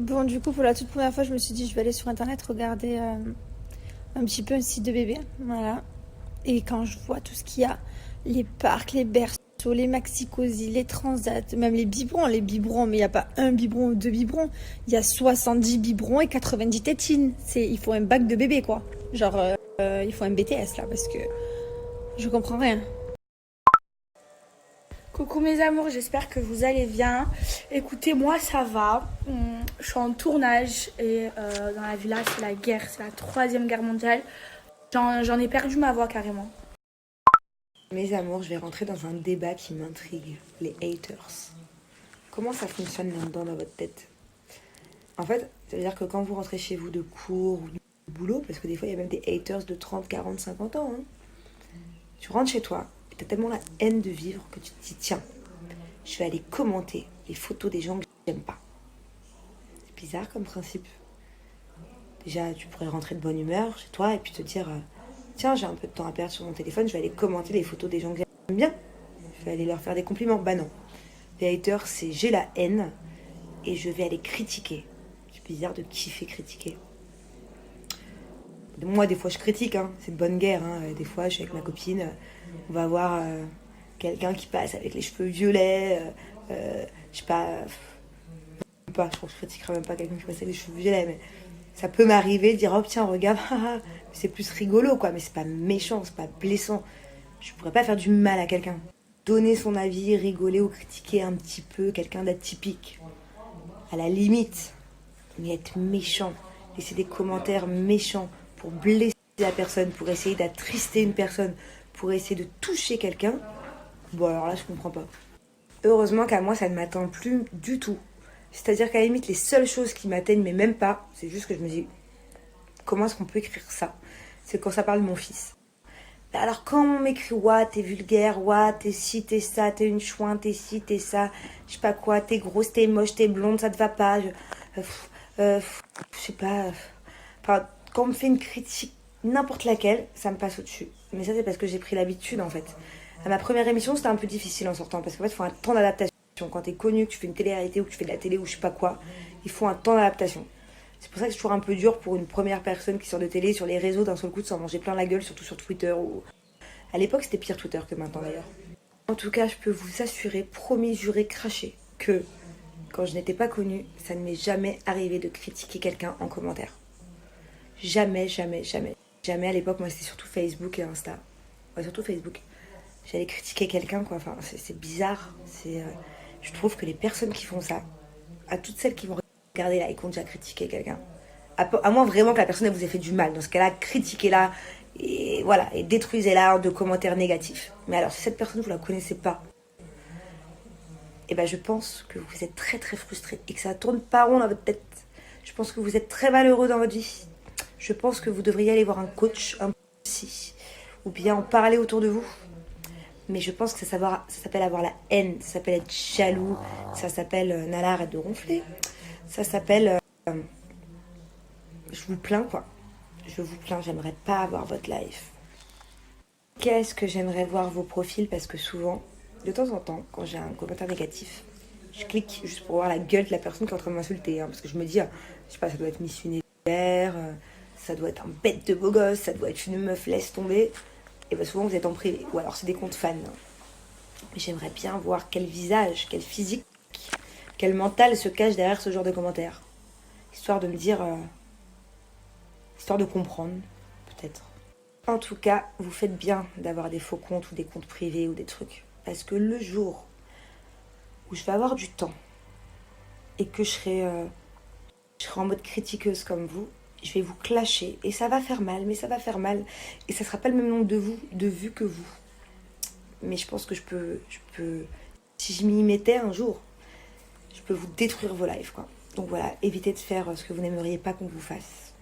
Bon, du coup, pour la toute première fois, je me suis dit, je vais aller sur Internet regarder un petit peu un site de bébé. Voilà. Et quand je vois tout ce qu'il y a, les parcs, les berceaux, les maxi-cosy, les transats, même les biberons, mais il n'y a pas un biberon ou deux biberons. Il y a 70 biberons et 90 tétines. Il faut un bac de bébé, quoi. Genre, il faut un BTS, là, parce que je comprends rien. Coucou mes amours, j'espère que vous allez bien. Écoutez, moi ça va. Je suis en tournage et dans la villa c'est la guerre, c'est la troisième guerre mondiale. J'en ai perdu ma voix carrément. Mes amours, je vais rentrer dans un débat qui m'intrigue, les haters. Comment ça fonctionne là-dedans dans votre tête? En fait, ça veut dire que quand vous rentrez chez vous de cours ou de boulot, parce que des fois il y a même des haters de 30, 40, 50 ans, hein, tu rentres chez toi et t'as tellement la haine de vivre que tu te dis tiens, je vais aller commenter les photos des gens que j'aime pas. C'est bizarre comme principe. Déjà, tu pourrais rentrer de bonne humeur chez toi et puis te dire tiens, j'ai un peu de temps à perdre sur mon téléphone, je vais aller commenter les photos des gens que j'aime bien. Je vais aller leur faire des compliments. Bah non. Les haters, c'est j'ai la haine et je vais aller critiquer. C'est bizarre de kiffer critiquer. Moi, des fois, je critique, hein. C'est de bonne guerre. Hein. Des fois, je suis avec ma copine, on va voir quelqu'un qui passe avec les cheveux violets. Je sais pas. Je crois que je critiquerai même pas quelqu'un qui passe avec les cheveux violets, mais ça peut m'arriver de dire oh tiens, regarde, c'est plus rigolo, quoi. Mais c'est pas méchant, c'est pas blessant. Je pourrais pas faire du mal à quelqu'un. Donner son avis, rigoler ou critiquer un petit peu quelqu'un d'atypique. À la limite, mais être méchant, laisser des commentaires méchants pour blesser la personne, pour essayer d'attrister une personne, pour essayer de toucher quelqu'un, bon alors là je comprends pas. Heureusement qu'à moi ça ne m'atteint plus du tout. C'est-à-dire qu'à la limite les seules choses qui m'atteignent, mais même pas, c'est juste que je me dis comment est-ce qu'on peut écrire ça? C'est quand ça parle de mon fils. Alors quand on m'écrit ouah t'es vulgaire, ouah t'es ci, t'es ça, t'es une chouin, t'es ci, t'es ça, je sais pas quoi, t'es grosse, t'es moche, t'es blonde, ça te va pas, je sais pas. Enfin, quand on me fait une critique, n'importe laquelle, ça me passe au-dessus. Mais ça c'est parce que j'ai pris l'habitude en fait. À ma première émission c'était un peu difficile en sortant parce qu'en fait il faut un temps d'adaptation. Quand t'es connu, que tu fais une télé-réalité ou que tu fais de la télé ou je sais pas quoi, il faut un temps d'adaptation. C'est pour ça que c'est toujours un peu dur pour une première personne qui sort de télé sur les réseaux d'un seul coup de s'en manger plein la gueule, surtout sur Twitter. Ou... À l'époque, c'était pire Twitter que maintenant d'ailleurs. En tout cas, je peux vous assurer, promis, juré, craché, que quand je n'étais pas connue, ça ne m'est jamais arrivé de critiquer quelqu'un en commentaire. Jamais, jamais, jamais. Jamais à l'époque, moi c'était surtout Facebook et Insta. Ouais, surtout Facebook. J'allais critiquer quelqu'un, quoi. Enfin, c'est bizarre. Je trouve que les personnes qui font ça, à toutes celles qui vont regarder là et qui ont déjà critiqué quelqu'un, à moins vraiment que la personne elle vous ait fait du mal, dans ce cas-là, critiquez-la et voilà, et détruisez-la de commentaires négatifs. Mais alors, si cette personne vous la connaissez pas, eh ben je pense que vous êtes très très frustré et que ça tourne pas rond dans votre tête. Je pense que vous êtes très malheureux dans votre vie. Je pense que vous devriez aller voir un coach, un psy, ou bien en parler autour de vous. Mais je pense que ça s'appelle avoir la haine, ça s'appelle être jaloux, ça s'appelle Nala arrête de ronfler, ça s'appelle je vous plains quoi. Je vous plains, j'aimerais pas avoir votre life. Qu'est-ce que j'aimerais voir vos profils parce que souvent, de temps en temps, quand j'ai un commentaire négatif, je clique juste pour voir la gueule de la personne qui est en train de m'insulter. Hein, parce que je me dis, je sais pas, ça doit être Miss Univers, ça doit être un bête de beau gosse, ça doit être une meuf laisse tomber. Et bien souvent vous êtes en privé, ou alors c'est des comptes fans. Mais j'aimerais bien voir quel visage, quel physique, quel mental se cache derrière ce genre de commentaires. Histoire de me dire, histoire de comprendre, peut-être. En tout cas, vous faites bien d'avoir des faux comptes ou des comptes privés ou des trucs. Parce que le jour où je vais avoir du temps et que je serai en mode critiqueuse comme vous, je vais vous clasher et ça va faire mal, mais ça va faire mal. Et ça sera pas le même nombre de vues que vous. Mais je pense que je peux, si je m'y mettais un jour, je peux vous détruire vos lives, quoi. Donc voilà, évitez de faire ce que vous n'aimeriez pas qu'on vous fasse.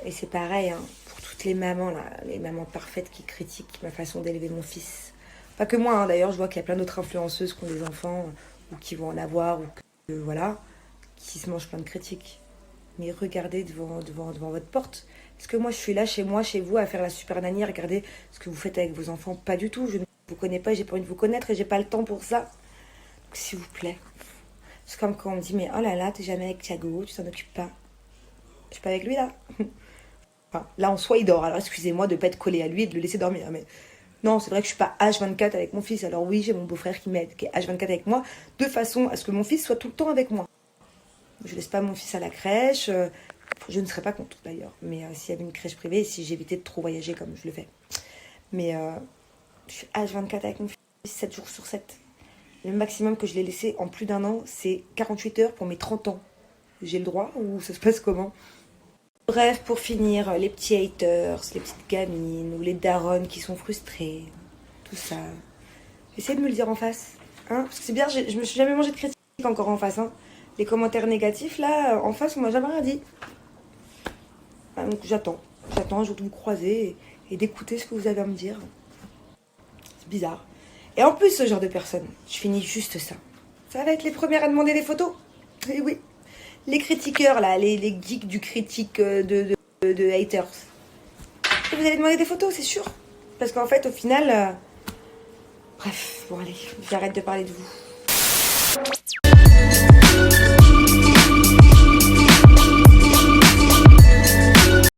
Et c'est pareil, hein, pour toutes les mamans, là, les mamans parfaites qui critiquent ma façon d'élever mon fils. Pas que moi, hein, d'ailleurs, je vois qu'il y a plein d'autres influenceuses qui ont des enfants, ou qui vont en avoir, ou que, voilà, qui se mangent plein de critiques. Mais regardez devant votre porte. Est-ce que moi, je suis là, chez moi, chez vous, à faire la super nanny, à regarder ce que vous faites avec vos enfants? Pas du tout, je ne vous connais pas, j'ai pas envie de vous connaître et j'ai pas le temps pour ça. Donc, s'il vous plaît, C'est comme quand on me dit, mais oh là là, t'es jamais avec Thiago, tu t'en occupes pas. Je suis pas avec lui là. Enfin, là en soi il dort, alors excusez-moi de pas être collé à lui et de le laisser dormir. Mais non, c'est vrai que je suis pas H24 avec mon fils. Alors oui, j'ai mon beau-frère qui m'aide, qui est H24 avec moi, de façon à ce que mon fils soit tout le temps avec moi. Je laisse pas mon fils à la crèche. Je ne serais pas contre d'ailleurs. Mais s'il y avait une crèche privée, si j'évitais de trop voyager comme je le fais. Mais je suis H24 avec mon fils 7 jours sur 7. Le maximum que je l'ai laissé en plus d'1 an, c'est 48 heures pour mes 30 ans. J'ai le droit ou ça se passe comment? Bref, pour finir, les petits haters, les petites gamines ou les darons qui sont frustrés, tout ça. Essayez de me le dire en face. Hein, parce que c'est bien, je me suis jamais mangé de critiques encore en face. Hein. Les commentaires négatifs, là, en face, on m'a jamais rien dit. Donc j'attends un jour de vous croiser et d'écouter ce que vous avez à me dire. C'est bizarre. Et en plus, ce genre de personne, je finis juste ça. Ça va être les premières à demander des photos. Et oui. Les critiqueurs, là, les geeks du critique de haters. Et vous allez demander des photos, c'est sûr. Parce qu'en fait, au final... Bref, bon allez, j'arrête de parler de vous.